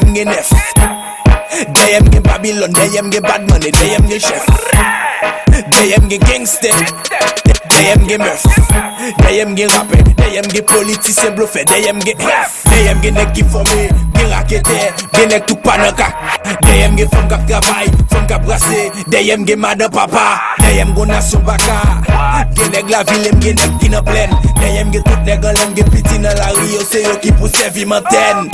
Deyem gen nef. Deyem gen Babylon, deyem gen bad money, deyem gen chef. Deyem gen gangster, deyem gen meuf. Deyem gen rapper, deyem gen politicien bluffé, deyem gen hef. Deyem gen nek ki formé, gen rakete, gen nek tout panaka. Deyem gen femme kap travay, femme kap brase, deyem gen madame papa. Deyem gen nation baka, gen nek la ville, gen nek ki nan plen. Deyem gen tout nek an lem, gen piti nan la rio, se yo ki pou servi manten.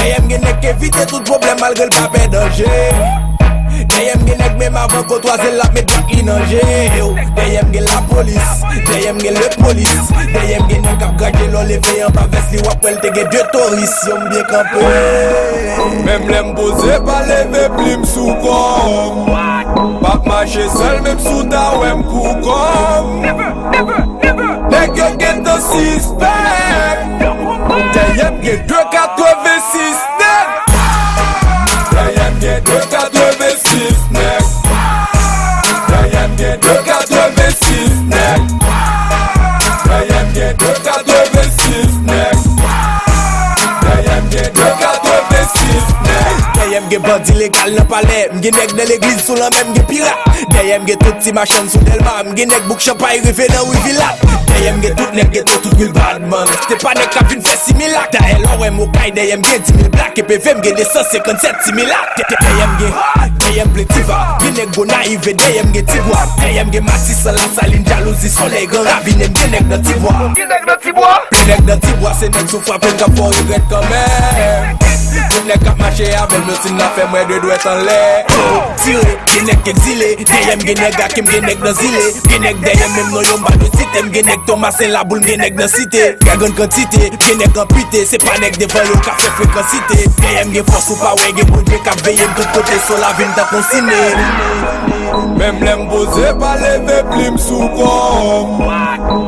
Deyem gen nek evite tout problem malgré l pape danger. Deyem gen nek même avant qu'on toise la met bloc li nan jeu. Deyem gen la police, deyem gen le police. Deyem gen nek ap gage l'on leve en pa vest li wap wel te gen deux touristes yon bien campé. Même l'aime posé pas lever plim sous comme. Pas marcher seul même sous ta wem kou comme. Nek yo get the suspect. Deyem gen 286 nek. Deyem gen 286 nek. Deyem gen 286 nek. Deyem gen 286 nek. Deyem gen 286 nek. Deyem gen bandi legal nan palais, m'gen nek dans l'église sous la même gen pirate. Deyem gen tout ti machin sous Delma, m'gen nek bouk champagne rive nan Wivilat. Deyem gen tout nek ghetto tout mille bad man. C'était pas nek kap vin fè similak. Da el orè mokay, deyem gen 10 000 black. Et PVM gen 257 similak. Deyem pletiva, gen nek go naive, deyem gen tibwa. Deyem gen Matisse la saline, jalousie soleil, grand ravine, gen nek nan tibwa. Gen nek nan tibwa, se nek sou frappe kap for regret quand même. Gen nek kap mache avec me sin la fè mwen de dwet an lè. Tire, gen nek exilé, deyem gen nek akim, gen nek nan zile. Gen nek deyem même non yon ba de sitem, gen nek Thomas en la boule, gen nek nan cité. Gagon quantité, gen nek an pité, c'est pas nek devan yo ka fè fréquencité. Deyem gen force ou pa wè, gen bon Dieu kap veye tout côté sur la ville ta consigné. Même l'aime posé pas lever plim sous comme.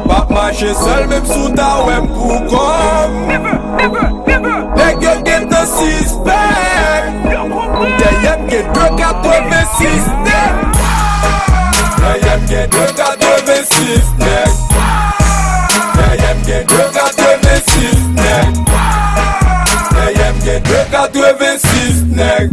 Pas marcher seul même sous ta wem kou comme. Nek yo get the suspect. Deyem gen 286 nek. Deyem gen 286 nek. Deyem gen 286 nek. Deyem gen 286 nek.